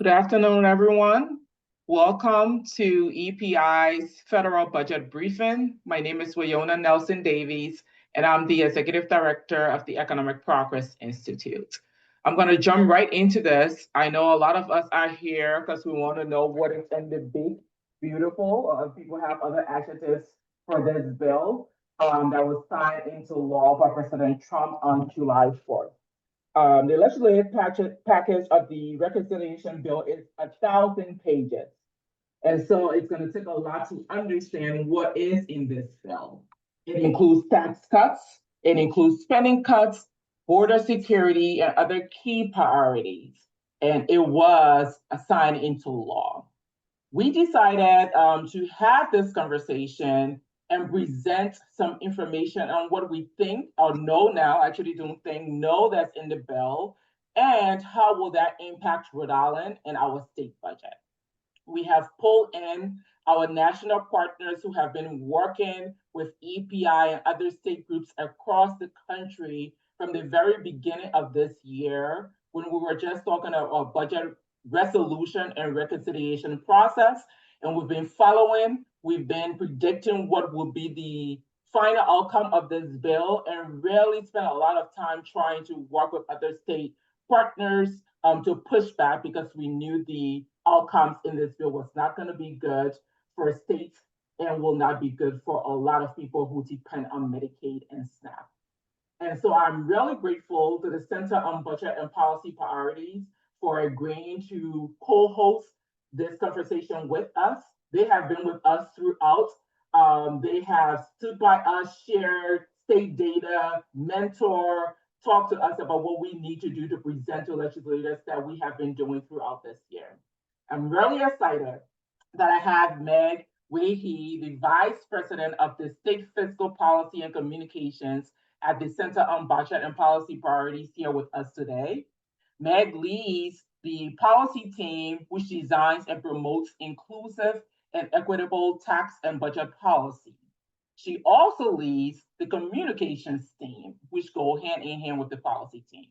Good afternoon, everyone. Welcome to EPI's Federal Budget Briefing. My name is Wyona Nelson Davies, and I'm the Executive Director of the Economic Progress Institute. I'm going to jump right into this. I know a lot of us are here because we want to know what is in the big, beautiful, people have other adjectives for this bill that was signed into law by President Trump on July 4th. The legislative package of the reconciliation bill is 1,000 pages. And so it's going to take a lot to understand what is in this bill. It includes tax cuts, it includes spending cuts, border security, and other key priorities. And it was signed into law. We decided to have this conversation and present some information on what we think or know now, actually don't think, know that's in the bill, and how will that impact Rhode Island and our state budget. We have pulled in our national partners who have been working with EPI and other state groups across the country from the very beginning of this year, when we were just talking about a budget resolution and reconciliation process. And we've been following, we've been predicting what will be the final outcome of this bill, and really spent a lot of time trying to work with other state partners to push back, because we knew the outcomes in this bill was not going to be good for states and will not be good for a lot of people who depend on Medicaid and SNAP. And so I'm really grateful to the Center on Budget and Policy Priorities for agreeing to co-host this conversation with us. They have been with us throughout. They have stood by us, shared state data, mentor, talked to us about what we need to do to present to legislators that we have been doing throughout this year. I'm really excited that I have Meg Wiehe, the Vice President of the State Fiscal Policy and Communications at the Center on Budget and Policy Priorities, here with us today. Meg leads the policy team, which designs and promotes inclusive and equitable tax and budget policy. She also leads the communications team, which go hand in hand with the policy team.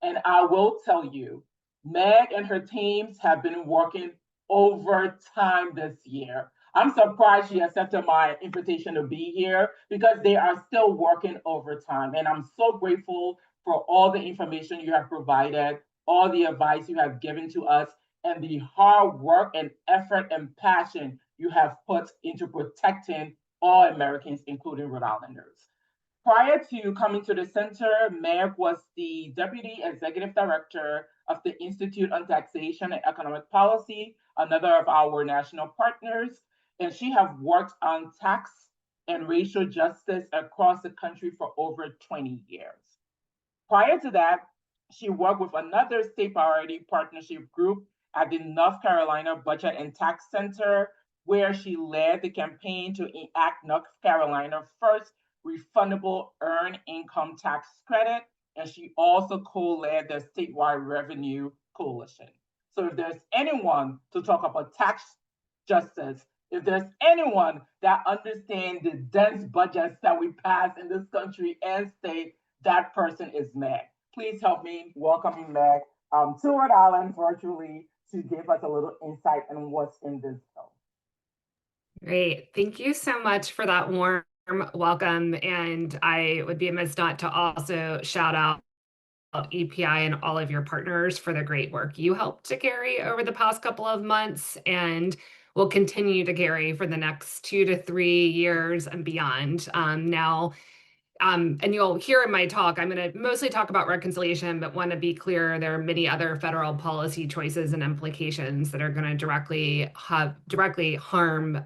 And I will tell you, Meg and her teams have been working overtime this year. I'm surprised she accepted my invitation to be here, because they are still working overtime. And I'm so grateful for all the information you have provided, all the advice you have given to us, and the hard work and effort and passion you have put into protecting all Americans, including Rhode Islanders. Prior to coming to the center, Meg was the Deputy Executive Director of the Institute on Taxation and Economic Policy, another of our national partners, and she has worked on tax and racial justice across the country for over 20 years. Prior to that, she worked with another state priority partnership group at the North Carolina Budget and Tax Center, where she led the campaign to enact North Carolina's first refundable earned income tax credit, and she also co-led the statewide revenue coalition. So if there's anyone to talk about tax justice, if there's anyone that understands the dense budgets that we pass in this country and state, that person is Meg. Please help me welcome Meg to Rhode Island virtually to give us a little insight on what's in this bill. Great. Thank you so much for that warm welcome. And I would be amiss not to also shout out EPI and all of your partners for the great work you helped to carry over the past couple of months, and will continue to carry for the next 2 to 3 years and beyond. And you'll hear in my talk, I'm going to mostly talk about reconciliation, but want to be clear, there are many other federal policy choices and implications that are going to directly harm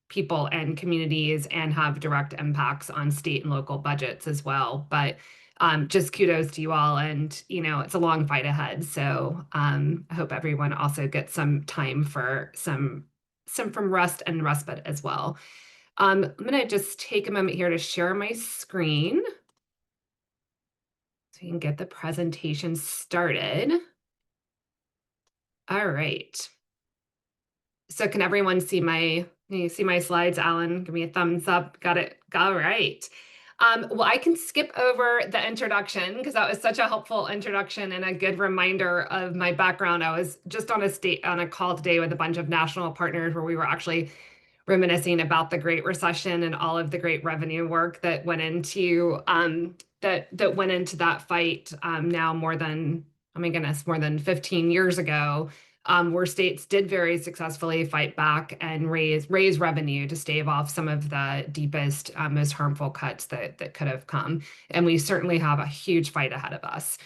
people and communities and have direct impacts on state and local budgets as well. But just kudos to you all, and it's a long fight ahead. So I hope everyone also gets some time for some from rest and respite as well. I'm going to just take a moment here to share my screen so you can get the presentation started. All right. So can everyone see my slides? Alan, give me a thumbs up. Got it. All right. Well, I can skip over the introduction because that was such a helpful introduction and a good reminder of my background. I was just on a call today with a bunch of national partners where we were actually reminiscing about the Great Recession and all of the great revenue work that went into that went into that fight now more than, oh my goodness, more than 15 years ago, where states did very successfully fight back and raise revenue to stave off some of the deepest, most harmful cuts that could have come. And we certainly have a huge fight ahead of us.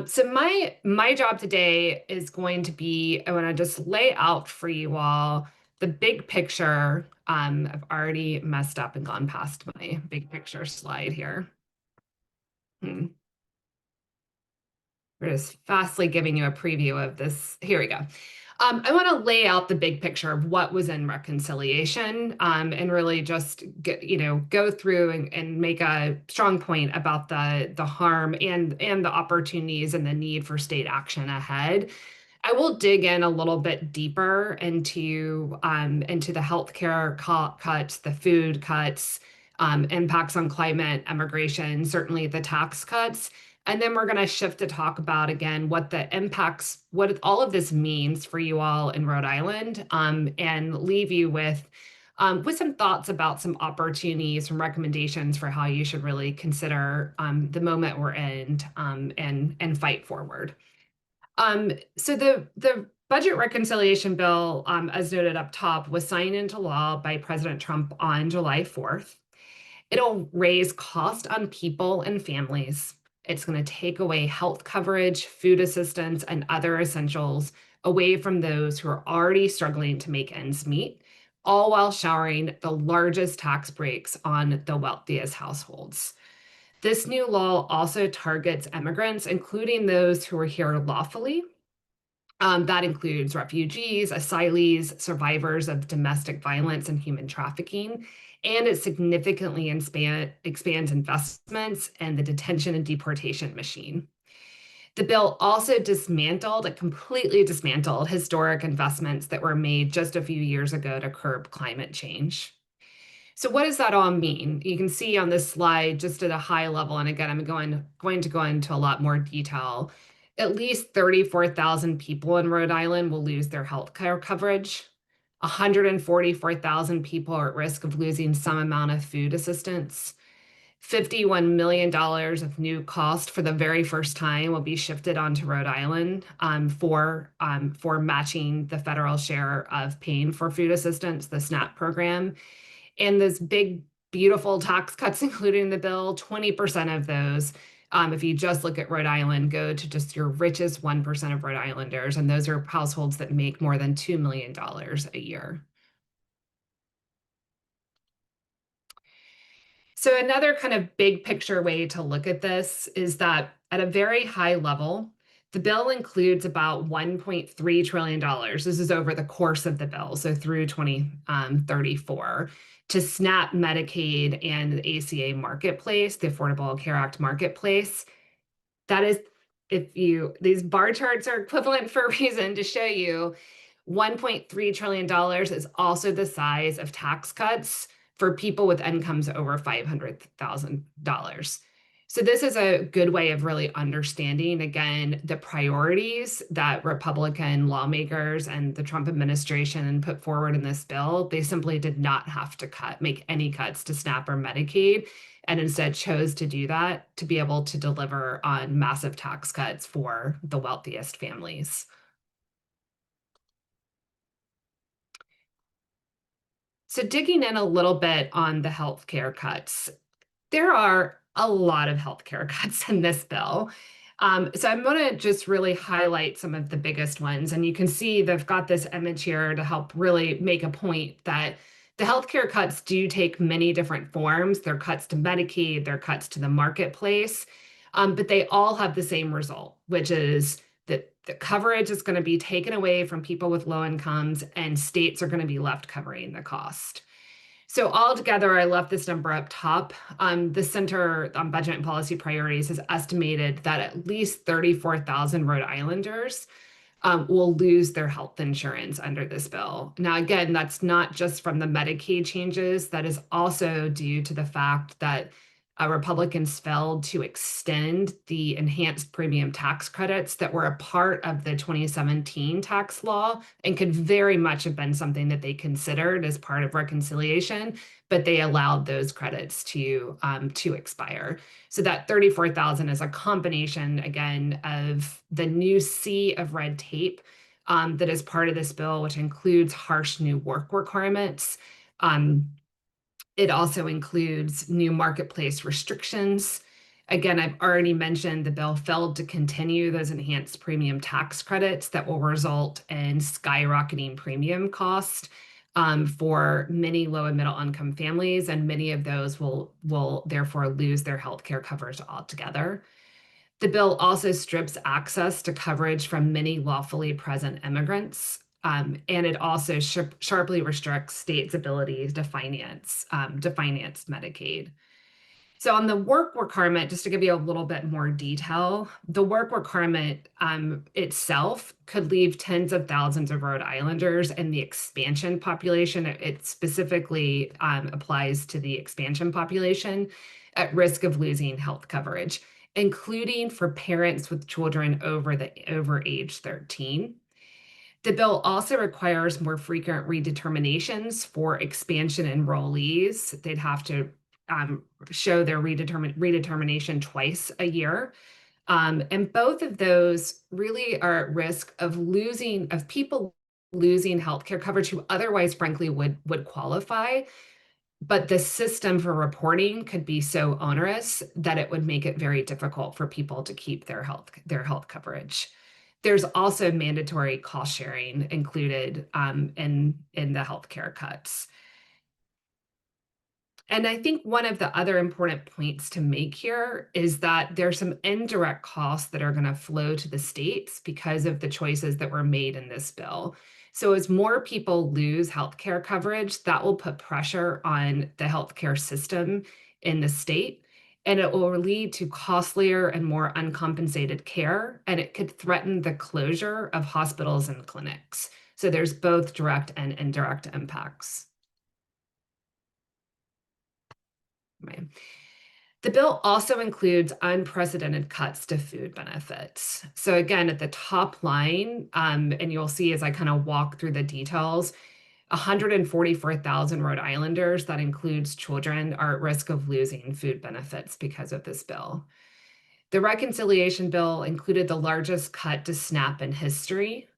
So my job today is going to be, I want to just lay out for you all the big picture. I've already messed up and gone past my big picture slide here. We're just fastly giving you a preview of this. Here we go. I want to lay out the big picture of what was in reconciliation, and really just go through and make a strong point about the harm and the opportunities and the need for state action ahead. I will dig in a little bit deeper into the healthcare cuts, the food cuts, impacts on climate, immigration, certainly the tax cuts. And then we're going to shift to talk about again what the impacts, what all of this means for you all in Rhode Island, and leave you with some thoughts about some opportunities, some recommendations for how you should really consider the moment we're in, and fight forward. So the budget reconciliation bill, as noted up top, was signed into law by President Trump on July 4th. It'll raise cost on people and families. It's going to take away health coverage, food assistance, and other essentials away from those who are already struggling to make ends meet, all while showering the largest tax breaks on the wealthiest households. This new law also targets immigrants, including those who are here lawfully. That includes refugees, asylees, survivors of domestic violence and human trafficking, and it significantly expands investments and the detention and deportation machine. The bill also completely dismantled historic investments that were made just a few years ago to curb climate change. So what does that all mean? You can see on this slide, just at a high level, and again, I'm going to go into a lot more detail. At least 34,000 people in Rhode Island will lose their health care coverage. 144,000 people are at risk of losing some amount of food assistance. $51 million of new cost for the very first time will be shifted onto Rhode Island for matching the federal share of paying for food assistance, the SNAP program. And those big, beautiful tax cuts, including the bill, 20% of those, if you just look at Rhode Island, go to just your richest 1% of Rhode Islanders. And those are households that make more than $2 million a year. So another kind of big picture way to look at this is that at a very high level, the bill includes about $1.3 trillion. This is over the course of the bill, so through 2034, to SNAP, Medicaid, and the ACA marketplace, the Affordable Care Act marketplace. That is, these bar charts are equivalent for a reason to show you $1.3 trillion is also the size of tax cuts for people with incomes over $500,000. So this is a good way of really understanding, again, the priorities that Republican lawmakers and the Trump administration put forward in this bill. They simply did not have to make any cuts to SNAP or Medicaid, and instead chose to do that to be able to deliver on massive tax cuts for the wealthiest families. So digging in a little bit on the healthcare cuts, there are a lot of healthcare cuts in this bill. So I'm going to just really highlight some of the biggest ones. And you can see they've got this image here to help really make a point that the healthcare cuts do take many different forms. They're cuts to Medicaid, they're cuts to the marketplace, but they all have the same result, which is that the coverage is going to be taken away from people with low incomes and states are going to be left covering the cost. So altogether, I left this number up top. The Center on Budget and Policy Priorities has estimated that at least 34,000 Rhode Islanders will lose their health insurance under this bill. Now, again, that's not just from the Medicaid changes. That is also due to the fact that Republicans failed to extend the enhanced premium tax credits that were a part of the 2017 tax law and could very much have been something that they considered as part of reconciliation, but they allowed those credits to expire. So that 34,000 is a combination, again, of the new sea of red tape that is part of this bill, which includes harsh new work requirements. It also includes new marketplace restrictions. Again, I've already mentioned the bill failed to continue those enhanced premium tax credits that will result in skyrocketing premium cost for many low and middle income families, and many of those will therefore lose their health care coverage altogether. The bill also strips access to coverage from many lawfully present immigrants. And it also sharply restricts states' abilities to finance Medicaid. So on the work requirement, just to give you a little bit more detail, the work requirement itself could leave tens of thousands of Rhode Islanders in the expansion population. It specifically applies to the expansion population at risk of losing health coverage, including for parents with children over age 13. The bill also requires more frequent redeterminations for expansion enrollees. They'd have to show their redetermination twice a year. And both of those really are at risk of people losing healthcare coverage who otherwise, frankly, would qualify. But the system for reporting could be so onerous that it would make it very difficult for people to keep their health coverage. There's also mandatory cost sharing included in the healthcare cuts. And I think one of the other important points to make here is that there's some indirect costs that are going to flow to the states because of the choices that were made in this bill. So as more people lose healthcare coverage, that will put pressure on the healthcare system in the state, and it will lead to costlier and more uncompensated care, and it could threaten the closure of hospitals and clinics. So there's both direct and indirect impacts. Right. The bill also includes unprecedented cuts to food benefits. So again, at the top line, and you'll see as I kind of walk through the details, 144,000 Rhode Islanders, that includes children, are at risk of losing food benefits because of this bill. The reconciliation bill included the largest cut to SNAP in history.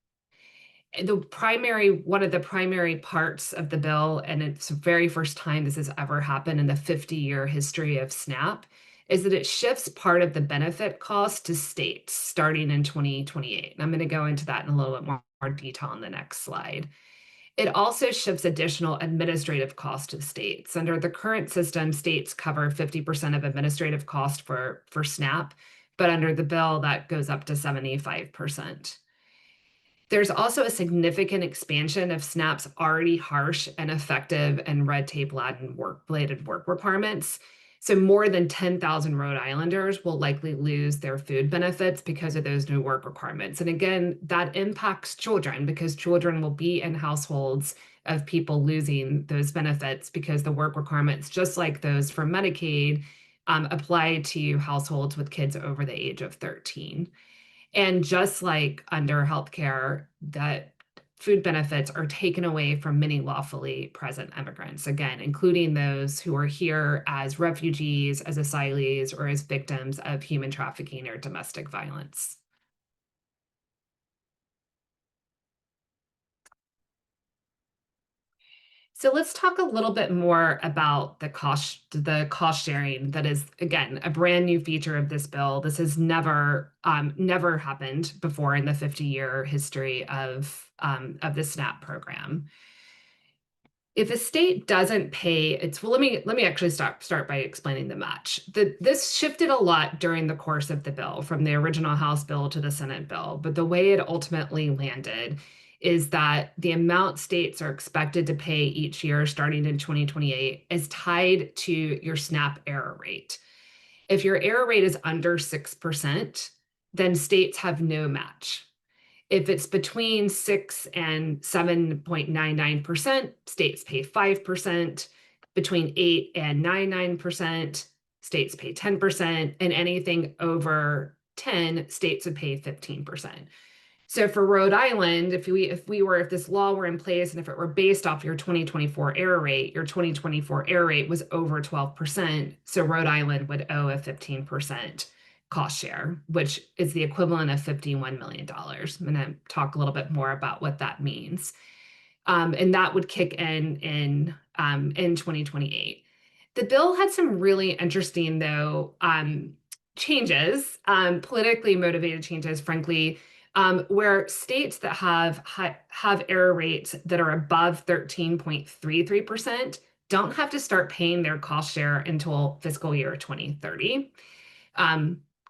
One of the primary parts of the bill, and it's the very first time this has ever happened in the 50-year history of SNAP, is that it shifts part of the benefit cost to states starting in 2028. And I'm going to go into that in a little bit more detail on the next slide. It also shifts additional administrative costs to states. Under the current system, states cover 50% of administrative cost for SNAP, but under the bill, that goes up to 75%. There's also a significant expansion of SNAP's already harsh and effective and red tape-laden related work requirements. So more than 10,000 Rhode Islanders will likely lose their food benefits because of those new work requirements. And again, that impacts children because children will be in households of people losing those benefits because the work requirements, just like those for Medicaid, apply to households with kids over the age of 13. And just like under healthcare, that food benefits are taken away from many lawfully present immigrants, again, including those who are here as refugees, as asylees, or as victims of human trafficking or domestic violence. So let's talk a little bit more about the cost sharing that is, again, a brand new feature of this bill. This has never happened before in the 50-year history of the SNAP program. If a state doesn't pay let me actually start by explaining the match. This shifted a lot during the course of the bill, from the original House bill to the Senate bill, but the way it ultimately landed is that the amount states are expected to pay each year starting in 2028 is tied to your SNAP error rate. If your error rate is under 6%, then states have no match. If it's between 6 and 7.99%, states pay 5%. Between 8 and 99%, states pay 10%, and anything over 10, states would pay 15%. So for Rhode Island, if this law were in place and if it were based off your 2024 error rate, your 2024 error rate was over 12%. So Rhode Island would owe a 15% cost share, which is the equivalent of $51 million. I'm going to talk a little bit more about what that means. And that would kick in 2028. The bill had some really interesting, though, changes, politically motivated changes, frankly, where states that have error rates that are above 13.33% don't have to start paying their cost share until fiscal year 2030.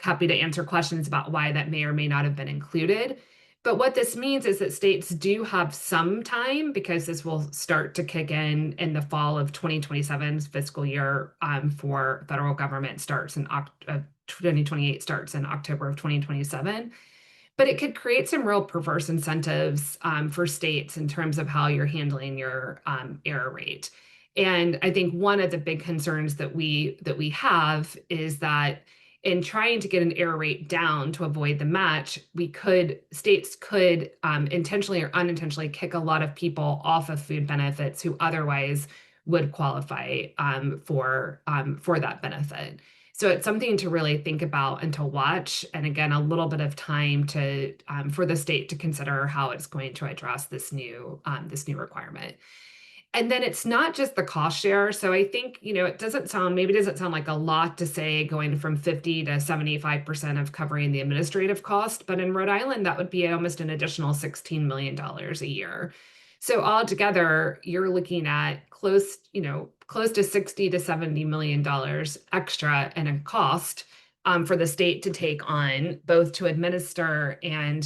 Happy to answer questions about why that may or may not have been included. But what this means is that states do have some time, because this will start to kick in the fall of 2027's fiscal year, for federal government starts in 2028 starts in October of 2027. But it could create some real perverse incentives for states in terms of how you're handling your error rate. And I think one of the big concerns that we have is that in trying to get an error rate down to avoid the match, states could intentionally or unintentionally kick a lot of people off of food benefits who otherwise would qualify for that benefit. So it's something to really think about and to watch. And again, a little bit of time to for the state to consider how it's going to address this new requirement. And then it's not just the cost share. So I think, it doesn't sound like a lot to say going from 50 to 75% of covering the administrative cost, but in Rhode Island, that would be almost an additional $16 million a year. So altogether, you're looking at close to 60 to $70 million extra in a cost for the state to take on, both to administer and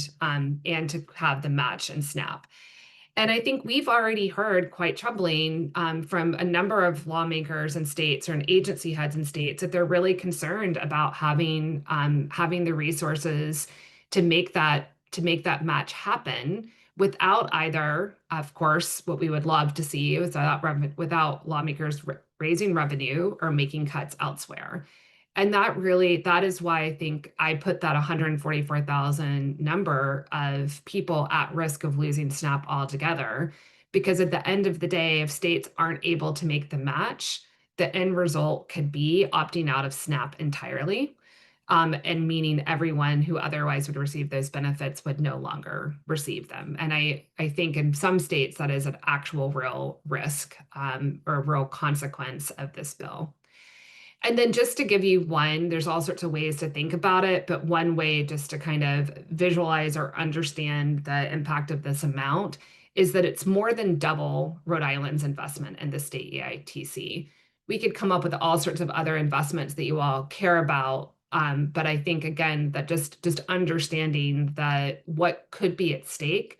to have the match and SNAP. And I think we've already heard, quite troubling, from a number of lawmakers in states or agency heads in states, that they're really concerned about having the resources to make that match happen without either, of course, what we would love to see without lawmakers raising revenue or making cuts elsewhere. And that is why I think I put that 144,000 number of people at risk of losing SNAP altogether. Because at the end of the day, if states aren't able to make the match, the end result could be opting out of SNAP entirely, and meaning everyone who otherwise would receive those benefits would no longer receive them. And I think in some states that is an actual real risk, or real consequence of this bill. And then just to give you one, there's all sorts of ways to think about it, but one way just to kind of visualize or understand the impact of this amount is that it's more than double Rhode Island's investment in the state EITC. We could come up with all sorts of other investments that you all care about, but I think, again, that just understanding that what could be at stake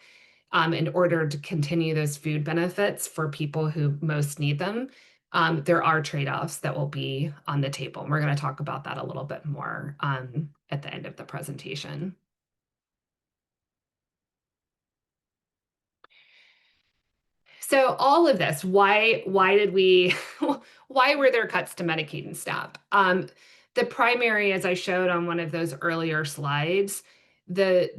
in order to continue those food benefits for people who most need them. There are trade-offs that will be on the table. And we're going to talk about that a little bit more at the end of the presentation. So all of this, why were there cuts to Medicaid and SNAP? The primary, as I showed on one of those earlier slides, the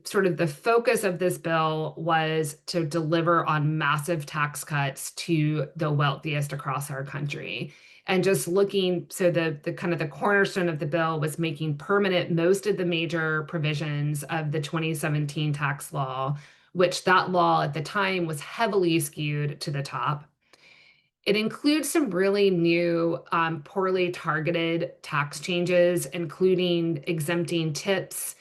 sort of the focus of this bill was to deliver on massive tax cuts to the wealthiest across our country. And just looking, so the kind of the cornerstone of the bill was making permanent most of the major provisions of the 2017 tax law, which that law at the time was heavily skewed to the top. It includes some really new, poorly targeted tax changes, including exempting tips,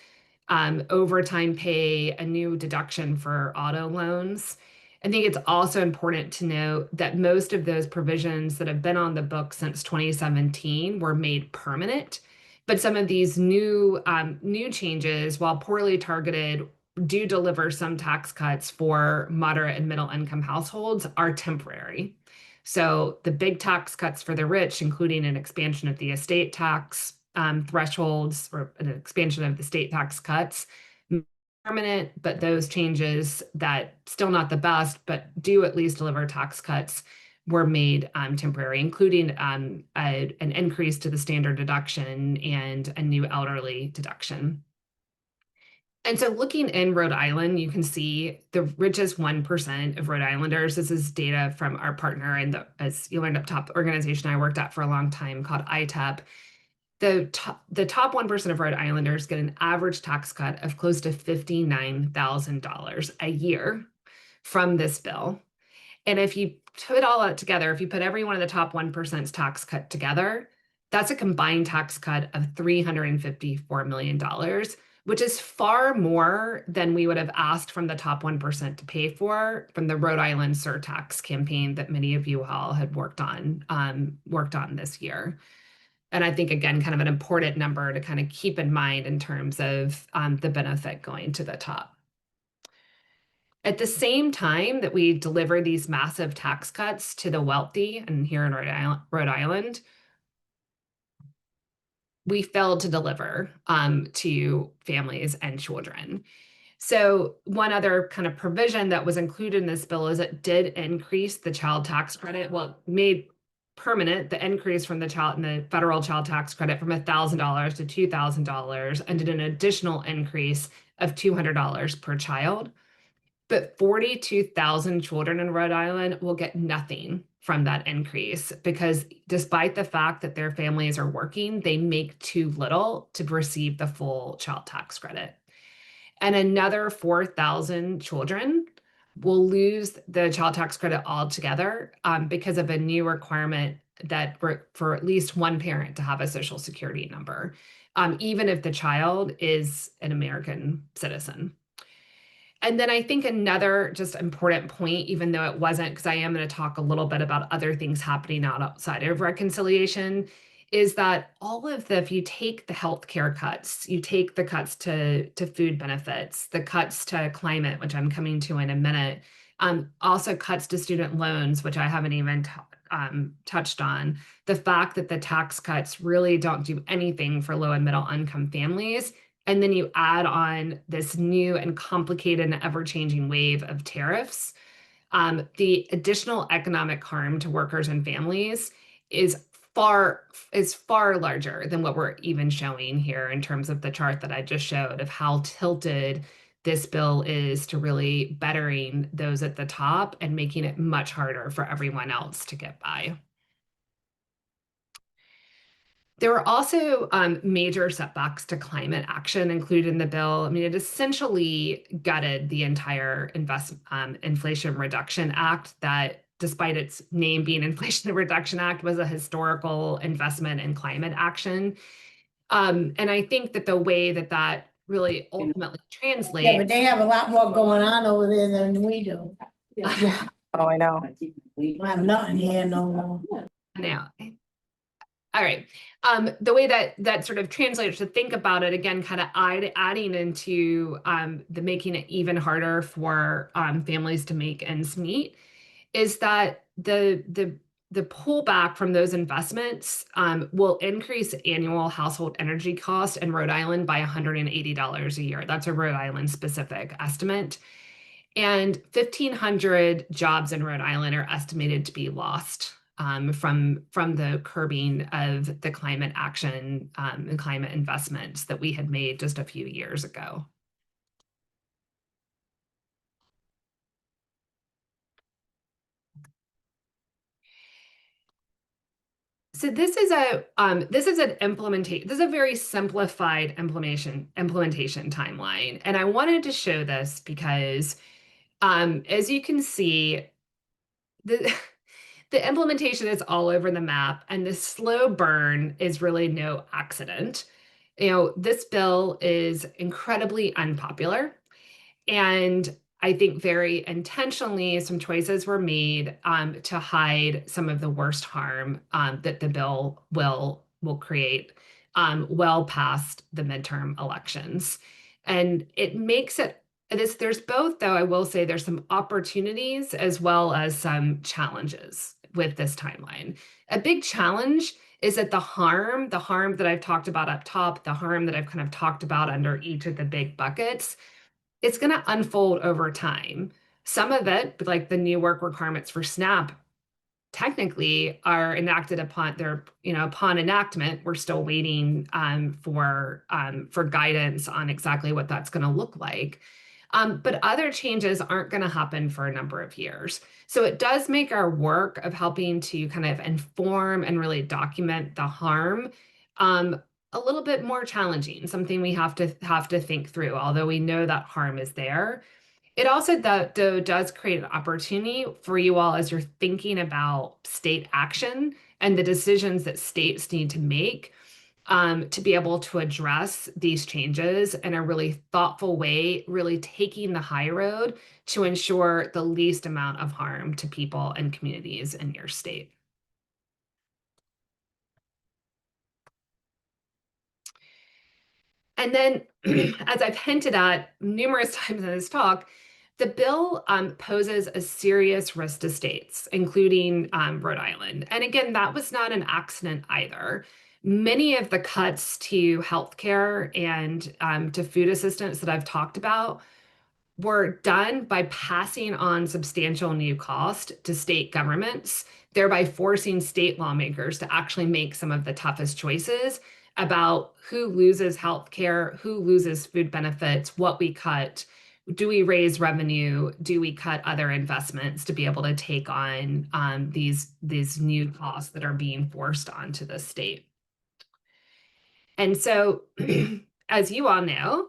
overtime pay, a new deduction for auto loans. I think it's also important to note that most of those provisions that have been on the book since 2017 were made permanent. But some of these new changes, while poorly targeted, do deliver some tax cuts for moderate and middle income households, are temporary. So the big tax cuts for the rich, including an expansion of the estate tax thresholds or an expansion of the state tax cuts, permanent, but those changes that still not the best, but do at least deliver tax cuts, were made temporary, including an increase to the standard deduction and a new elderly deduction. And so looking in Rhode Island, you can see the richest 1% of Rhode Islanders. This is data from our partner and as you learned up top, organization I worked at for a long time called ITEP. The top 1% of Rhode Islanders get an average tax cut of close to $59,000 a year from this bill. And if you put all that together, if you put every one of the top 1%'s tax cut together, that's a combined tax cut of $354 million, which is far more than we would have asked from the top 1% to pay for from the Rhode Island surtax campaign that many of you all had worked on this year. And I think, again, kind of an important number to kind of keep in mind in terms of the benefit going to the top. At the same time that we deliver these massive tax cuts to the wealthy, and here in Rhode Island, we failed to deliver to families and children. So one other kind of provision that was included in this bill is it did increase the child tax credit. Well, it made permanent the increase from the federal child tax credit from $1,000 to $2,000 and did an additional increase of $200 per child. But 42,000 children in Rhode Island will get nothing from that increase because despite the fact that their families are working, they make too little to receive the full child tax credit. And another 4,000 children will lose the child tax credit altogether because of a new requirement that for at least one parent to have a Social Security number, even if the child is an American citizen. And then I think another just important point, even though it wasn't, because I am going to talk a little bit about other things happening outside of reconciliation, is that if you take the healthcare cuts, you take the cuts to food benefits, the cuts to climate, which I'm coming to in a minute, also cuts to student loans, which I haven't even touched on, the fact that the tax cuts really don't do anything for low and middle income families. And then you add on this new and complicated and ever-changing wave of tariffs. The additional economic harm to workers and families is far larger than what we're even showing here in terms of the chart that I just showed of how tilted this bill is to really bettering those at the top and making it much harder for everyone else to get by. There were also major setbacks to climate action included in the bill. I mean, it essentially gutted the entire Inflation Reduction Act that, despite its name being Inflation Reduction Act, was a historical investment in climate action. And I think that the way that really ultimately translates. Yeah, but they have a lot more going on over there than we do. Oh, I know. We have nothing here no more. Now, all right. The way that sort of translates to think about it again, kind of adding into the making it even harder for families to make ends meet, is that the pullback from those investments will increase annual household energy cost in Rhode Island by $180 a year. That's a Rhode Island specific estimate. And 1,500 jobs in Rhode Island are estimated to be lost from the curbing of the climate action and climate investments that we had made just a few years ago. So this is a very simplified implementation timeline, and I wanted to show this because, as you can see, the implementation is all over the map, and the slow burn is really no accident. You know, this bill is incredibly unpopular, and I think very intentionally some choices were made to hide some of the worst harm that the bill will create well past the midterm elections. And it makes it there's both, though, I will say there's some opportunities as well as some challenges with this timeline. A big challenge is that the harm that I've talked about up top, the harm that I've kind of talked about under each of the big buckets, it's going to unfold over time. Some of it, like the new work requirements for SNAP, technically are enacted upon their, upon enactment. We're still waiting for guidance on exactly what that's going to look like. But other changes aren't going to happen for a number of years. So it does make our work of helping to kind of inform and really document the harm a little bit more challenging, something we have to think through, although we know that harm is there. It also, though, does create an opportunity for you all as you're thinking about state action and the decisions that states need to make to be able to address these changes in a really thoughtful way, really taking the high road to ensure the least amount of harm to people and communities in your state. And then, as I've hinted at numerous times in this talk, the bill poses a serious risk to states, including Rhode Island. And again, that was not an accident either. Many of the cuts to healthcare and to food assistance that I've talked about were done by passing on substantial new cost to state governments, thereby forcing state lawmakers to actually make some of the toughest choices about who loses health care, who loses food benefits, what we cut. Do we raise revenue? Do we cut other investments to be able to take on these new costs that are being forced onto the state? And so, as you all know,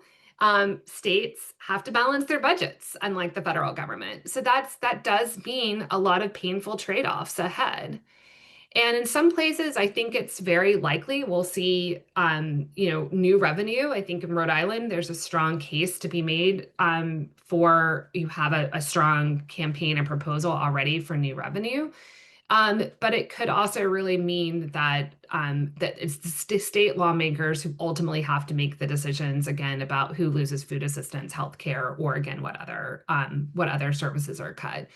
states have to balance their budgets, unlike the federal government. So that does mean a lot of painful trade-offs ahead. And in some places, I think it's very likely we'll see, new revenue. I think in Rhode Island, there's a strong case to be made for you have a strong campaign and proposal already for new revenue. But it could also really mean that that it's the state lawmakers who ultimately have to make the decisions again about who loses food assistance, healthcare, or again what other services are cut.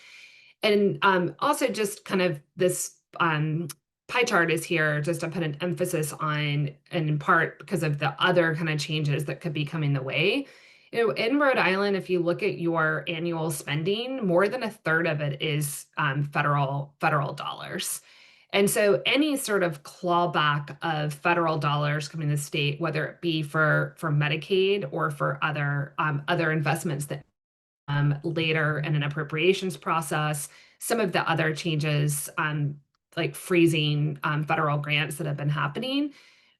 And also just kind of this pie chart is here just to put an emphasis on, and in part because of the other kind of changes that could be coming the way. In Rhode Island, if you look at your annual spending, more than a third of it is federal dollars. And so any sort of clawback of federal dollars coming to the state, whether it be for Medicaid or for other investments that later in an appropriations process, some of the other changes like freezing federal grants that have been happening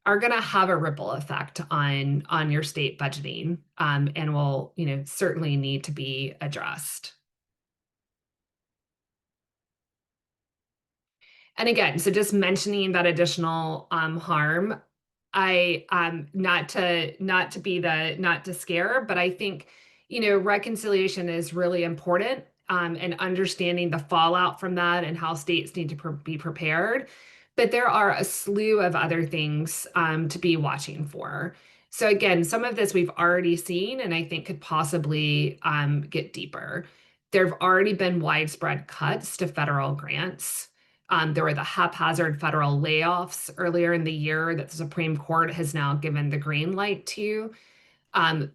are going to have a ripple effect on your state budgeting and will certainly need to be addressed. And again, so just mentioning that additional harm, I not to scare, but I think reconciliation is really important and understanding the fallout from that and how states need to be prepared. But there are a slew of other things to be watching for. So again, some of this we've already seen and I think could possibly get deeper. There have already been widespread cuts to federal grants. There were the haphazard federal layoffs earlier in the year that the Supreme Court has now given the green light to.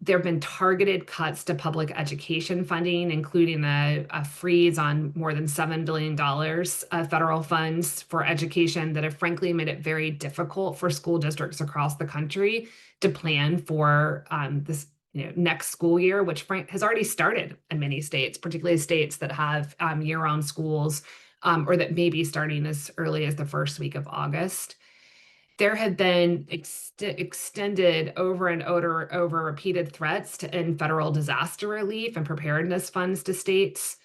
There have been targeted cuts to public education funding, including a freeze on more than $7 billion of federal funds for education that have frankly made it very difficult for school districts across the country to plan for this next school year, which has already started in many states, particularly states that have year-round schools or that may be starting as early as the first week of August. There have been extended over and over repeated threats to end federal disaster relief and preparedness funds to states.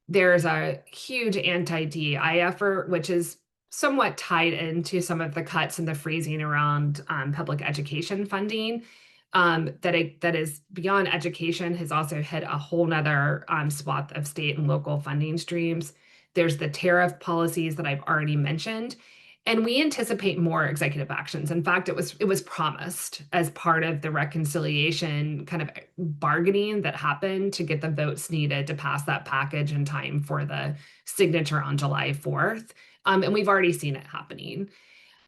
There's a huge anti-DEI effort, which is somewhat tied into some of the cuts and the freezing around public education funding. That is beyond education has also hit a whole nother swath of state and local funding streams. There's the tariff policies that I've already mentioned. And we anticipate more executive actions. In fact, it was promised as part of the reconciliation kind of bargaining that happened to get the votes needed to pass that package in time for the signature on July 4th. And we've already seen it happening.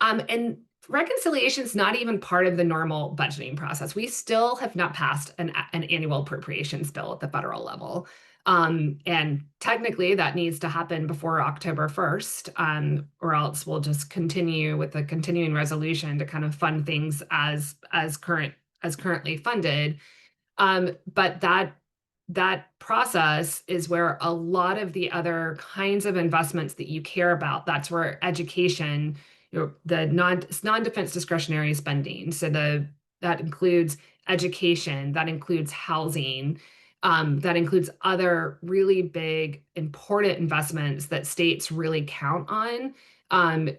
And reconciliation is not even part of the normal budgeting process. We still have not passed an annual appropriations bill at the federal level. And technically that needs to happen before October 1st, or else we'll just continue with the continuing resolution to kind of fund things as currently funded. But that process is where a lot of the other kinds of investments that you care about, that's where education, the non-defense discretionary spending. So that includes education, that includes housing, that includes other really big, important investments that states really count on,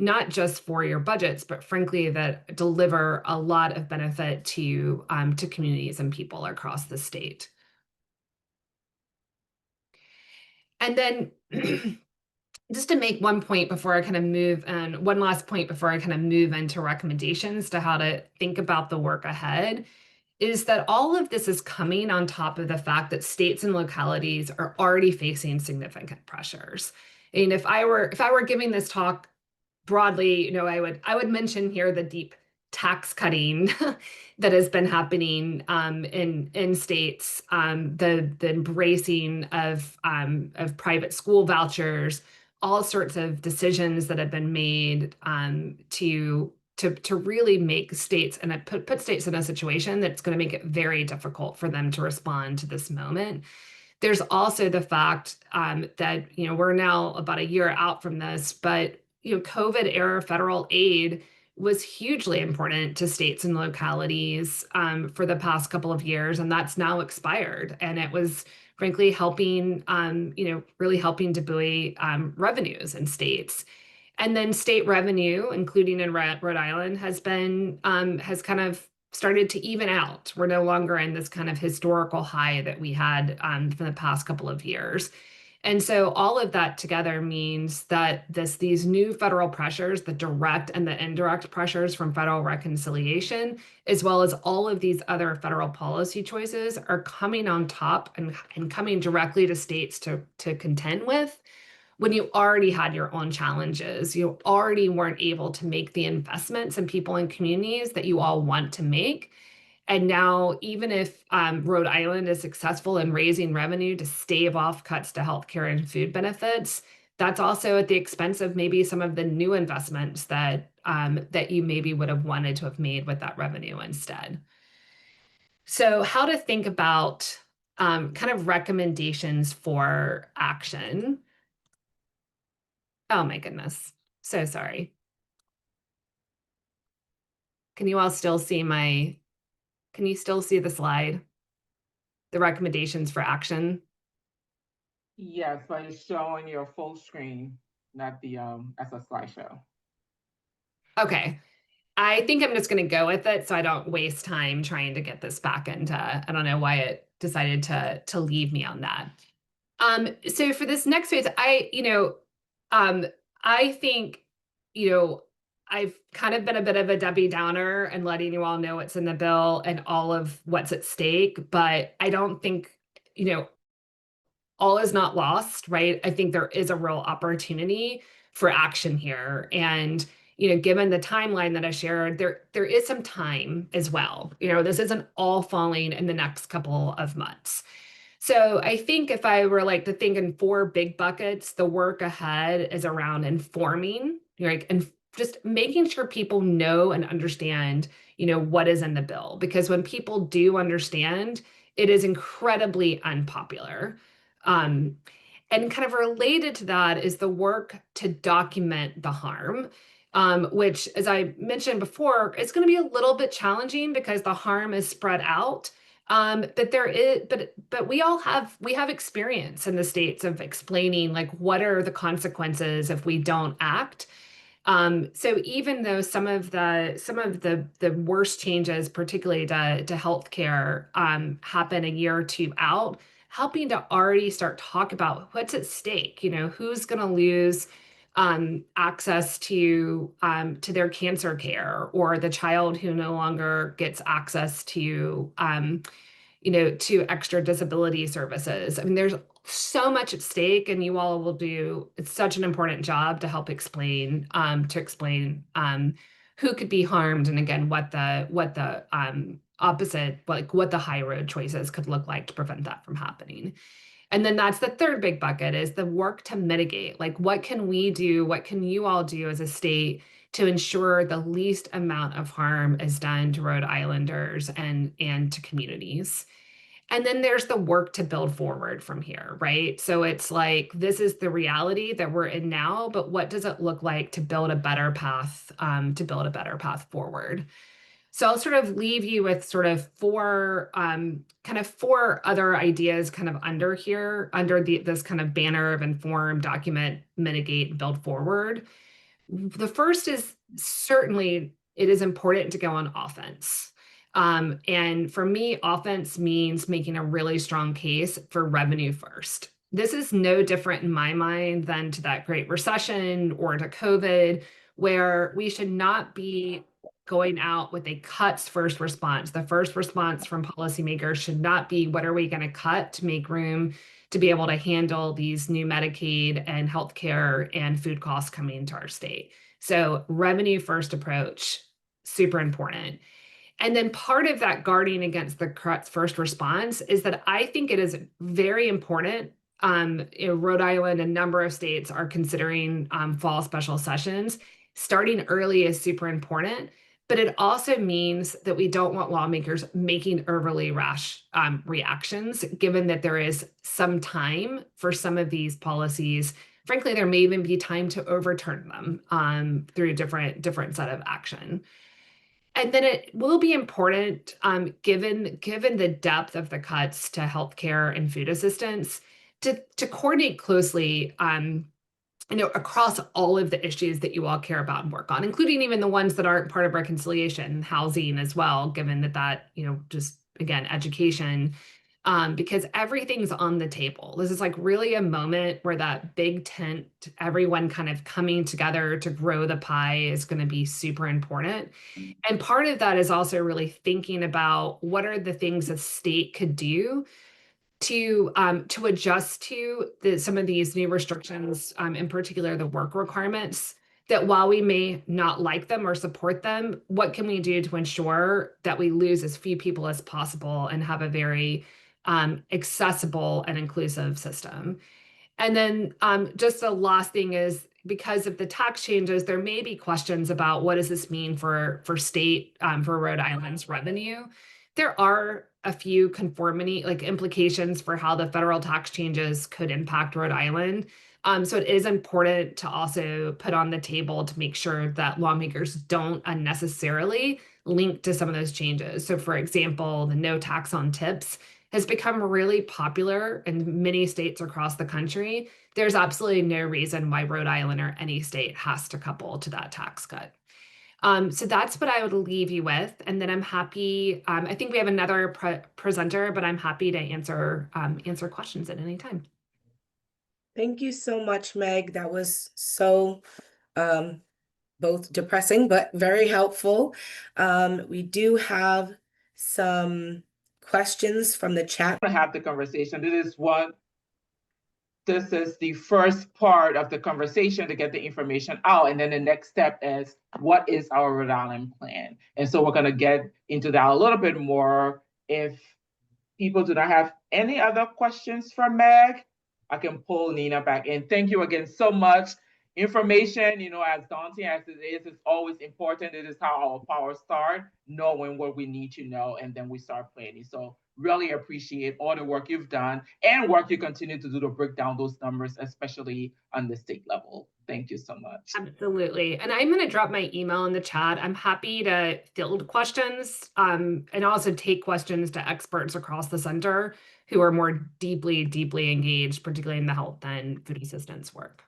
not just for your budgets, but frankly, that deliver a lot of benefit to communities and people across the state. And then just to make one point before I kind of move, and one last point before I kind of move into recommendations to how to think about the work ahead, is that all of this is coming on top of the fact that states and localities are already facing significant pressures. And if I were giving this talk broadly, I would mention here the deep tax cutting that has been happening in states, the embracing of private school vouchers, all sorts of decisions that have been made to really make states and put states in a situation that's going to make it very difficult for them to respond to this moment. There's also the fact that we're now about a year out from this, but COVID era federal aid was hugely important to states and localities for the past couple of years, and that's now expired. And it was frankly helping, really helping to buoy revenues in states. And then state revenue, including in Rhode Island, has kind of started to even out. We're no longer in this kind of historical high that we had for the past couple of years. And so all of that together means that these new federal pressures, the direct and the indirect pressures from federal reconciliation, as well as all of these other federal policy choices, are coming on top and coming directly to states to contend with, when you already had your own challenges. You already weren't able to make the investments in people and communities that you all want to make. And now, even if Rhode Island is successful in raising revenue to stave off cuts to healthcare and food benefits, that's also at the expense of maybe some of the new investments that you maybe would have wanted to have made with that revenue instead. So how to think about kind of recommendations for action. Oh my goodness. So sorry. Can you all still see can you still see the slide? The recommendations for action? Yes, but it's showing your full screen, not the as a slideshow. Okay. I think I'm just going to go with it so I don't waste time trying to get this back into, I don't know why it decided to leave me on that. So for this next phase, I think, I've kind of been a bit of a Debbie Downer and letting you all know what's in the bill and all of what's at stake, but I don't think, all is not lost, right? I think there is a real opportunity for action here. And, given the timeline that I shared, there is some time as well. This isn't all falling in the next couple of months. So I think if I were to think in 4 big buckets, the work ahead is around informing, and just making sure people know and understand, what is in the bill. Because when people do understand, it is incredibly unpopular. And kind of related to that is the work to document the harm, which, as I mentioned before, it's going to be a little bit challenging because the harm is spread out. But we have experience in the states of explaining what are the consequences if we don't act. So even though some of the worst changes, particularly to healthcare, happen a year or two out, helping to already start talk about what's at stake, who's going to lose access to their cancer care, or the child who no longer gets access to to extra disability services. I mean, there's so much at stake, and you all will do, it's such an important job to help explain who could be harmed, and again, what the opposite, what the high road choices could look like to prevent that from happening. And then that's the third big bucket is the work to mitigate. Like, what can we do? What can you all do as a state to ensure the least amount of harm is done to Rhode Islanders and to communities? And then there's the work to build forward from here, right? So it's like, this is the reality that we're in now, but what does it look like to build a better path, forward? So I'll sort of leave you with sort of four other ideas kind of under here, under this kind of banner of inform, document, mitigate, build forward. The first is certainly it is important to go on offense. And for me, offense means making a really strong case for revenue first. This is no different in my mind than to that Great Recession or to COVID, where we should not be going out with a cuts first response. The first response from policymakers should not be, what are we going to cut to make room to be able to handle these new Medicaid and healthcare and food costs coming into our state? So revenue first approach, super important. And then part of that guarding against the cuts first response is that I think it is very important. Rhode Island, a number of states are considering fall special sessions. Starting early is super important, but it also means that we don't want lawmakers making overly rash reactions, given that there is some time for some of these policies. Frankly, there may even be time to overturn them through a different set of action. And then it will be important, given the depth of the cuts to healthcare and food assistance, to coordinate closely, across all of the issues that you all care about and work on, including even the ones that aren't part of reconciliation, housing as well, given that just again, education. Because everything's on the table. This is like really a moment where that big tent, everyone kind of coming together to grow the pie is going to be super important. And part of that is also really thinking about what are the things a state could do to adjust to some of these new restrictions, in particular the work requirements, that while we may not like them or support them, what can we do to ensure that we lose as few people as possible and have a very accessible and inclusive system? And then just the last thing is, because of the tax changes, there may be questions about what does this mean for state, for Rhode Island's revenue. There are a few conformity, like implications for how the federal tax changes could impact Rhode Island. So it is important to also put on the table to make sure that lawmakers don't unnecessarily link to some of those changes. So for example, the no tax on tips has become really popular in many states across the country. There's absolutely no reason why Rhode Island or any state has to couple to that tax cut. So that's what I would leave you with. And then I'm happy, I think we have another presenter, but I'm happy to answer questions at any time. Thank you so much, Meg. That was so both depressing, but very helpful. We do have some questions from the chat. To have the conversation. This is the first part of the conversation to get the information out. And then the next step is, what is our Rhode Island plan? And so we're going to get into that a little bit more. If people do not have any other questions for Meg, I can pull Nina back in. Thank you again so much. Information, as daunting as it is, it's always important. It is how our power starts, knowing what we need to know, and then we start planning. So really appreciate all the work you've done and work you continue to do to break down those numbers, especially on the state level. Thank you so much. Absolutely. And I'm going to drop my email in the chat. I'm happy to field questions and also take questions to experts across the center who are more deeply engaged, particularly in the health and food assistance work.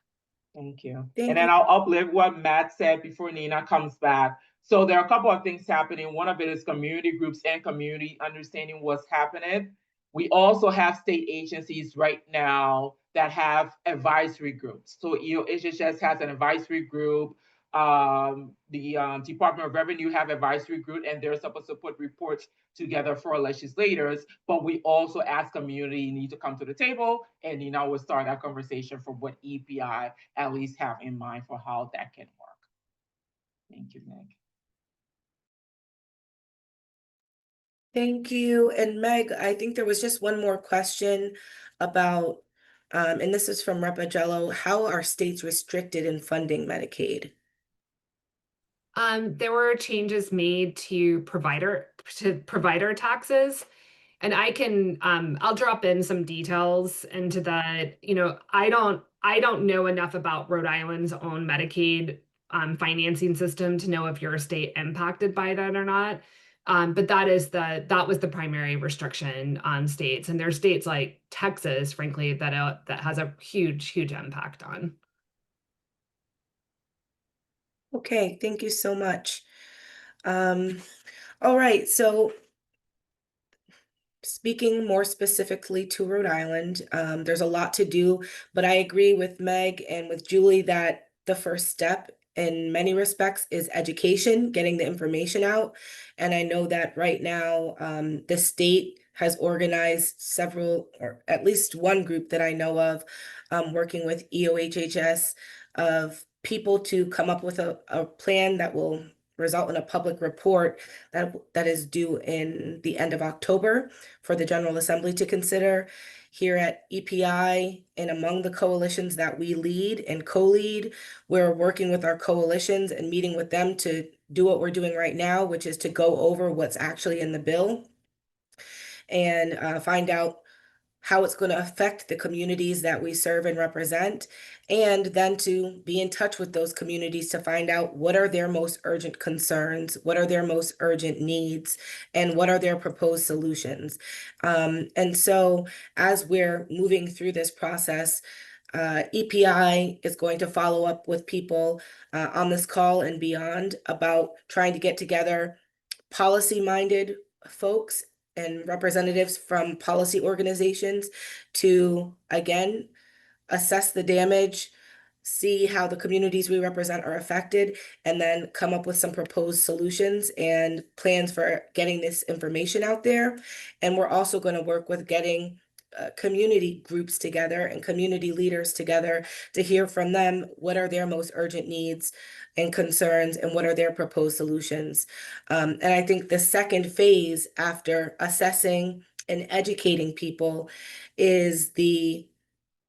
Thank you. And then I'll uplift what Matt said before Nina comes back. So there are a couple of things happening. One of it is community groups and community understanding what's happening. We also have state agencies right now that have advisory groups. So HHS has an advisory group. The Department of Revenue have advisory group, and they're supposed to put reports together for legislators. But we also, as community, need to come to the table, and we'll start that conversation for what EPI at least have in mind for how that can work. Thank you, Meg. Thank you. And Meg, I think there was just one more question about, and this is from Rep. Agello, how are states restricted in funding Medicaid? There were changes made to provider taxes. And I can I'll drop in some details into that. I don't know enough about Rhode Island's own Medicaid financing system to know if your state impacted by that or not. But that was the primary restriction on states. And there's states like Texas, frankly, that has a huge impact on. Okay, thank you so much. All right, so speaking more specifically to Rhode Island, there's a lot to do, but I agree with Meg and with Julie that the first step in many respects is education, getting the information out. And I know that right now, the state has organized several, or at least one group that I know of, working with EOHHS of people to come up with a plan that will result in a public report that is due in the end of October for the General Assembly to consider. Here at EPI and among the coalitions that we lead and co-lead, we're working with our coalitions and meeting with them to do what we're doing right now, which is to go over what's actually in the bill and find out how it's going to affect the communities that we serve and represent, and then to be in touch with those communities to find out what are their most urgent concerns, what are their most urgent needs, and what are their proposed solutions. And so as we're moving through this process, EPI is going to follow up with people on this call and beyond about trying to get together policy-minded folks and representatives from policy organizations to, again, assess the damage, see how the communities we represent are affected, and then come up with some proposed solutions and plans for getting this information out there. And we're also going to work with getting community groups together and community leaders together to hear from them what are their most urgent needs and concerns and what are their proposed solutions. And I think the second phase after assessing and educating people is the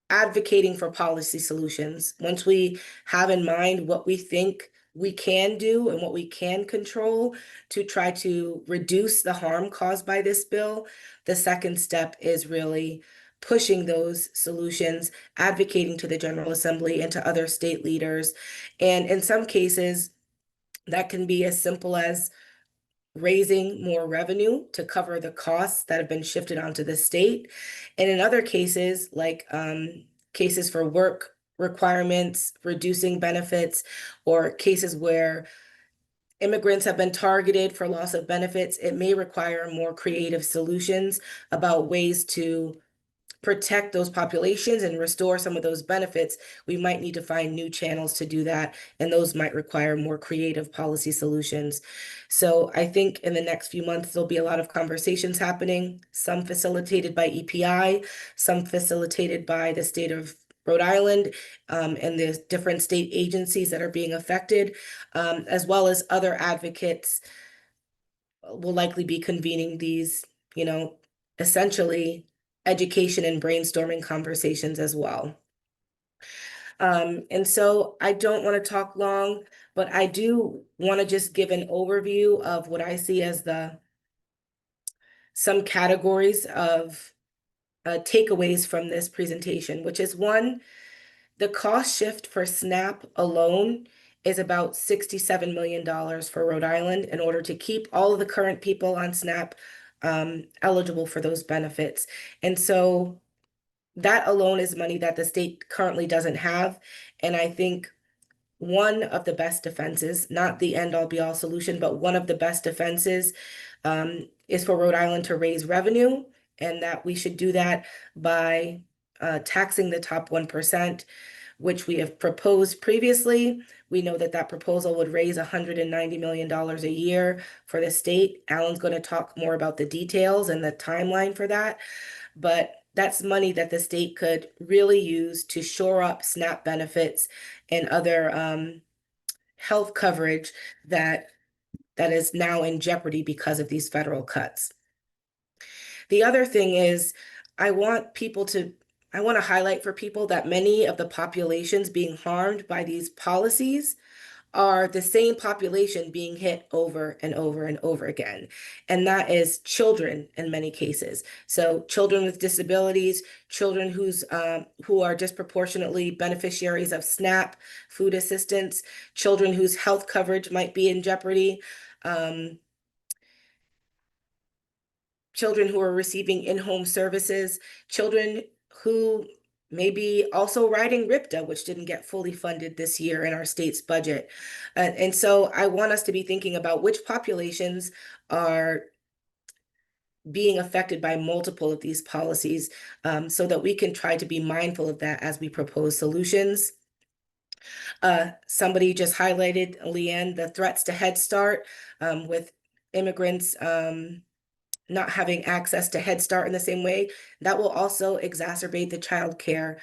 advocating for policy solutions. Once we have in mind what we think we can do and what we can control to try to reduce the harm caused by this bill, the second step is really pushing those solutions, advocating to the General Assembly and to other state leaders. And in some cases, that can be as simple as raising more revenue to cover the costs that have been shifted onto the state. And in other cases, like cases for work requirements, reducing benefits, or cases where immigrants have been targeted for loss of benefits, it may require more creative solutions about ways to protect those populations and restore some of those benefits. We might need to find new channels to do that, and those might require more creative policy solutions. So I think in the next few months, there'll be a lot of conversations happening, some facilitated by EPI, some facilitated by the state of Rhode Island and the different state agencies that are being affected, as well as other advocates will likely be convening these, essentially education and brainstorming conversations as well. And so I don't want to talk long, but I do want to just give an overview of what I see as some categories of takeaways from this presentation, which is one, the cost shift for SNAP alone is about $67 million for Rhode Island in order to keep all of the current people on SNAP eligible for those benefits. And so that alone is money that the state currently doesn't have. And I think one of the best defenses, not the end all be all solution, but one of the best defenses is for Rhode Island to raise revenue, and that we should do that by taxing the top 1%, which we have proposed previously. We know that that proposal would raise $190 million a year for the state. Alan's going to talk more about the details and the timeline for that, but that's money that the state could really use to shore up SNAP benefits and other health coverage that is now in jeopardy because of these federal cuts. The other thing is I want to highlight for people that many of the populations being harmed by these policies are the same population being hit over and over and over again. And that is children in many cases. So children with disabilities, children who are disproportionately beneficiaries of SNAP, food assistance, children whose health coverage might be in jeopardy, children who are receiving in-home services, children who may be also riding RIPTA, which didn't get fully funded this year in our state's budget. And so I want us to be thinking about which populations are being affected by multiple of these policies, so that we can try to be mindful of that as we propose solutions. Somebody just highlighted, Leanne, the threats to Head Start, with immigrants not having access to Head Start in the same way. That will also exacerbate the child care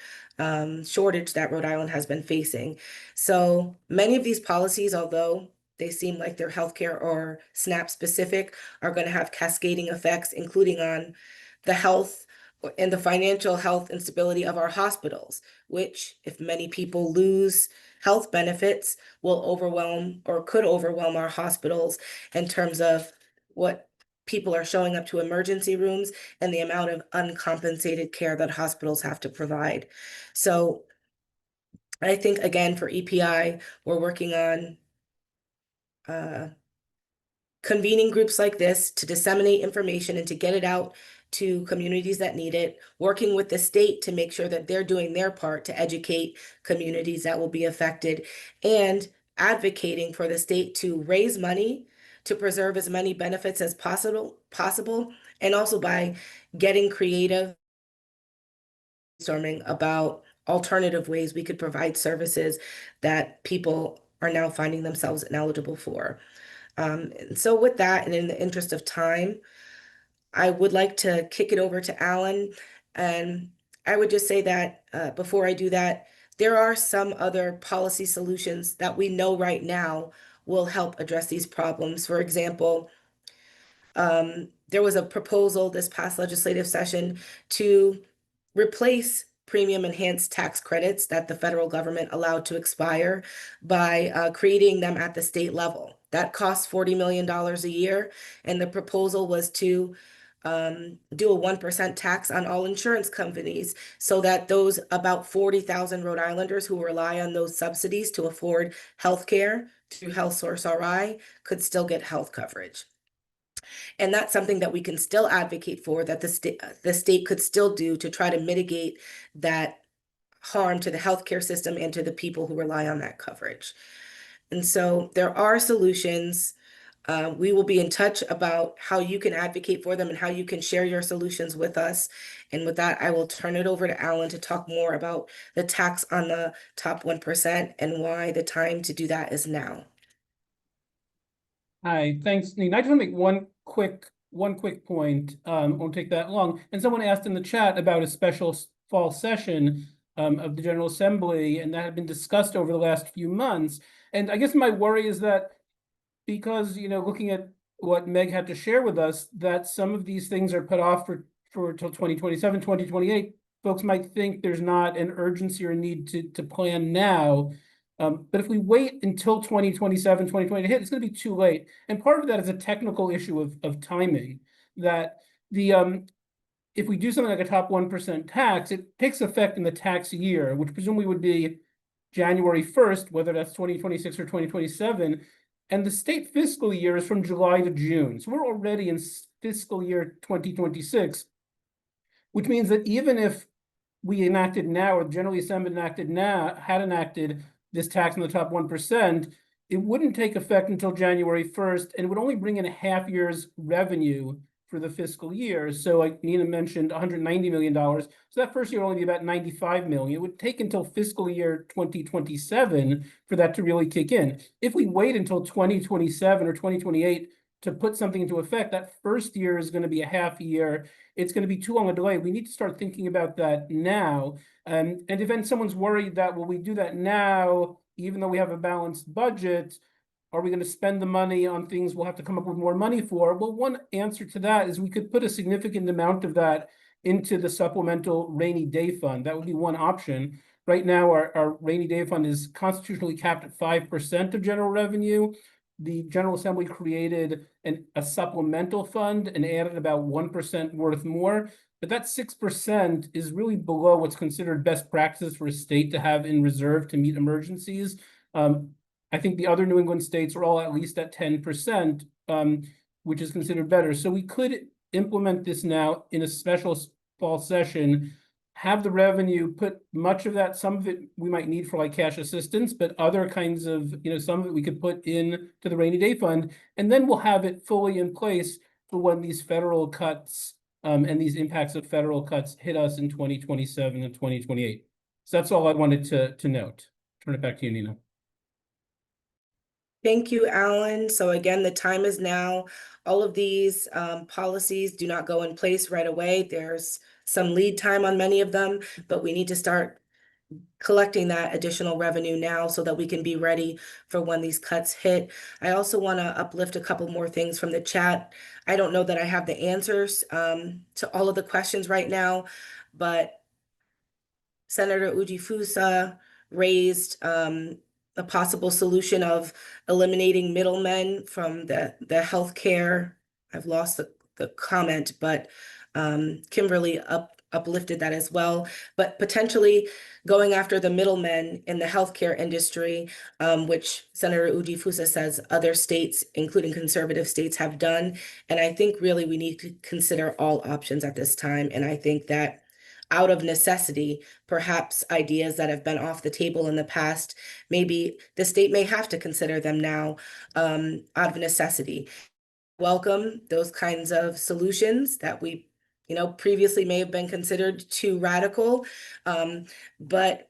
shortage that Rhode Island has been facing. So many of these policies, although they seem like they're healthcare or SNAP specific, are going to have cascading effects, including on the health and the financial health and stability of our hospitals, which, if many people lose health benefits, will overwhelm or could overwhelm our hospitals in terms of what people are showing up to emergency rooms and the amount of uncompensated care that hospitals have to provide. So I think, again, for EPI, we're working on convening groups like this to disseminate information and to get it out to communities that need it, working with the state to make sure that they're doing their part to educate communities that will be affected, and advocating for the state to raise money to preserve as many benefits as possible, and also by getting creative, brainstorming about alternative ways we could provide services that people are now finding themselves ineligible for. And so with that, and in the interest of time, I would like to kick it over to Alan. And I would just say that before I do that, there are some other policy solutions that we know right now will help address these problems. For example, there was a proposal this past legislative session to replace premium enhanced tax credits that the federal government allowed to expire by creating them at the state level. That costs $40 million a year, and the proposal was to do a 1% tax on all insurance companies so that those about 40,000 Rhode Islanders who rely on those subsidies to afford health care through Health Source RI could still get health coverage. And that's something that we can still advocate for, that the state could still do to try to mitigate that harm to the healthcare system and to the people who rely on that coverage. And so there are solutions. We will be in touch about how you can advocate for them and how you can share your solutions with us. And with that, I will turn it over to Alan to talk more about the tax on the top 1% and why the time to do that is now. Hi, thanks, Nina. I just want to make one quick point. Won't take that long. And someone asked in the chat about a special fall session of the General Assembly, and that had been discussed over the last few months. And I guess my worry is that because, looking at what Meg had to share with us, that some of these things are put off for till 2027, 2028, folks might think there's not an urgency or need to plan now. But if we wait until 2027, 2028, it's going to be too late. And part of that is a technical issue of timing, that if we do something like a top 1% tax, it takes effect in the tax year, which presumably would be January 1st, whether that's 2026 or 2027. And the state fiscal year is from July to June. So we're already in fiscal year 2026, which means that even if we enacted now, or the General Assembly had enacted this tax on the top 1%, it wouldn't take effect until January 1st, and it would only bring in a half year's revenue for the fiscal year. So like Nina mentioned, $190 million. So that first year will only be about $95 million. It would take until fiscal year 2027 for that to really kick in. If we wait until 2027 or 2028 to put something into effect, that first year is going to be a half year. It's going to be too long a delay. We need to start thinking about that now. And if then someone's worried that, will we do that now, even though we have a balanced budget? are we going to spend the money on things we'll have to come up with more money for? Well, one answer to that is we could put a significant amount of that into the supplemental rainy day fund. That would be one option. Right now, our rainy day fund is constitutionally capped at 5% of general revenue. The General Assembly created a supplemental fund and added about 1% worth more. But that 6% is really below what's considered best practice for a state to have in reserve to meet emergencies. I think the other New England states are all at least at 10%, which is considered better. So we could implement this now in a special fall session, have the revenue, put much of that, some of it we might need for like cash assistance, but other kinds of, some of it we could put in to the rainy day fund, and then we'll have it fully in place for when these federal cuts and these impacts of federal cuts hit us in 2027 and 2028. So that's all I wanted to note. Turn it back to you, Nina. Thank you, Alan. So again, the time is now. All of these policies do not go in place right away. There's some lead time on many of them, but we need to start collecting that additional revenue now so that we can be ready for when these cuts hit. I also want to uplift a couple more things from the chat. I don't know that I have the answers to all of the questions right now, but Senator Ujifusa raised a possible solution of eliminating middlemen from the healthcare. I've lost the comment, but Kimberly uplifted that as well. But potentially going after the middlemen in the healthcare industry, which Senator Ujifusa says other states, including conservative states, have done. And I think really we need to consider all options at this time. And I think that out of necessity, perhaps ideas that have been off the table in the past, maybe the state may have to consider them now out of necessity. Welcome those kinds of solutions that we, previously may have been considered too radical, but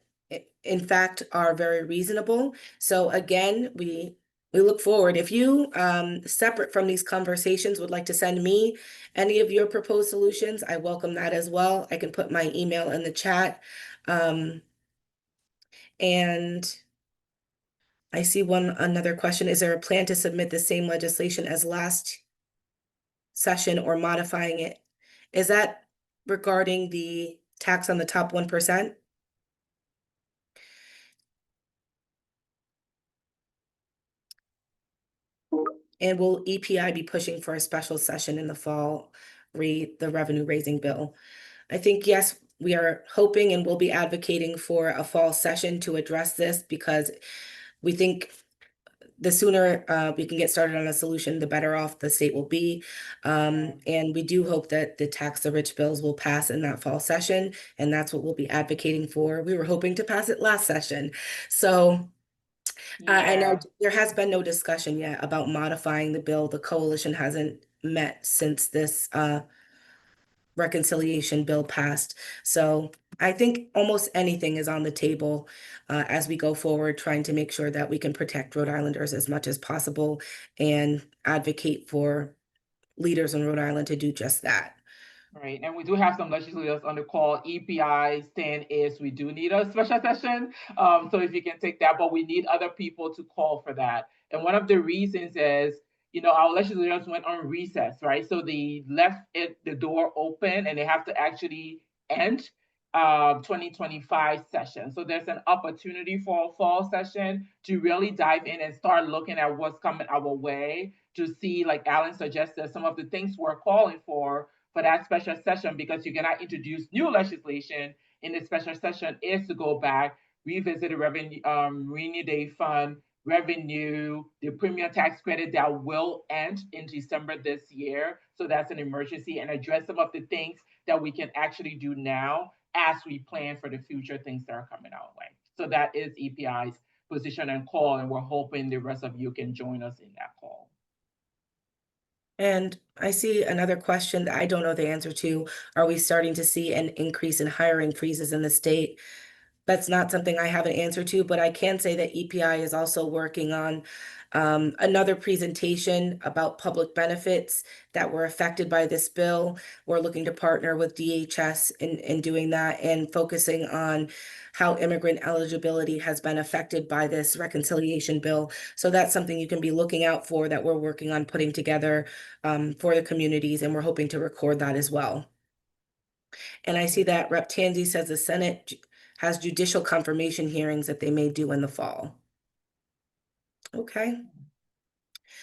in fact are very reasonable. So again, we look forward. If you, separate from these conversations, would like to send me any of your proposed solutions, I welcome that as well. I can put my email in the chat. And I see another question. Is there a plan to submit the same legislation as last session or modifying it? Is that regarding the tax on the top 1%? And will EPI be pushing for a special session in the fall, the revenue raising bill? I think, yes, we are hoping and will be advocating for a fall session to address this because we think the sooner we can get started on a solution, the better off the state will be. And we do hope that the tax the rich bills will pass in that fall session. And that's what we'll be advocating for. We were hoping to pass it last session. So I know there has been no discussion yet about modifying the bill. The coalition hasn't met since this reconciliation bill passed. So I think almost anything is on the table as we go forward, trying to make sure that we can protect Rhode Islanders as much as possible and advocate for leaders in Rhode Island to do just that. Right, and we do have some legislators on the call. EPI stand is we do need a special session. So if you can take that, but we need other people to call for that. And one of the reasons is, our legislators went on recess, right? So they left the door open and they have to actually end 2025 session. So there's an opportunity for a fall session to really dive in and start looking at what's coming our way to see, like Alan suggested, some of the things we're calling for that special session, because you cannot introduce new legislation in the special session is to go back, revisit the revenue, rainy day fund revenue, the premium tax credit that will end in December this year. So that's an emergency, and address some of the things that we can actually do now as we plan for the future things that are coming our way. So that is EPI's position and call, and we're hoping the rest of you can join us in that call. And I see another question that I don't know the answer to. Are we starting to see an increase in hiring freezes in the state? That's not something I have an answer to, but I can say that EPI is also working on Another presentation about public benefits that were affected by this bill. We're looking to partner with DHS in doing that and focusing on how immigrant eligibility has been affected by this reconciliation bill. So that's something you can be looking out for that we're working on putting together for the communities, and we're hoping to record that as well. And I see that Rep. Tanzi says the Senate has judicial confirmation hearings that they may do in the fall. Okay.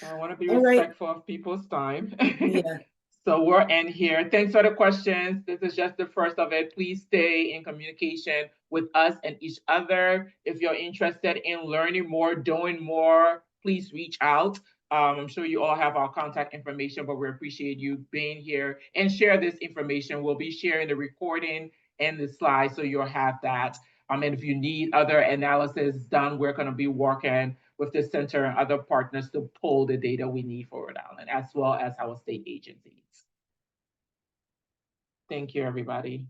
I want to be All right. respectful of people's time. Yeah. So we're in here. Thanks for the questions. This is just the first of it. Please stay in communication with us and each other. If you're interested in learning more, doing more, please reach out. I'm sure you all have our contact information, but we appreciate you being here and share this information. We'll be sharing the recording and the slides, so you'll have that. And if you need other analysis done, we're going to be working with the center and other partners to pull the data we need for Rhode Island, as well as our state agencies. Thank you, everybody.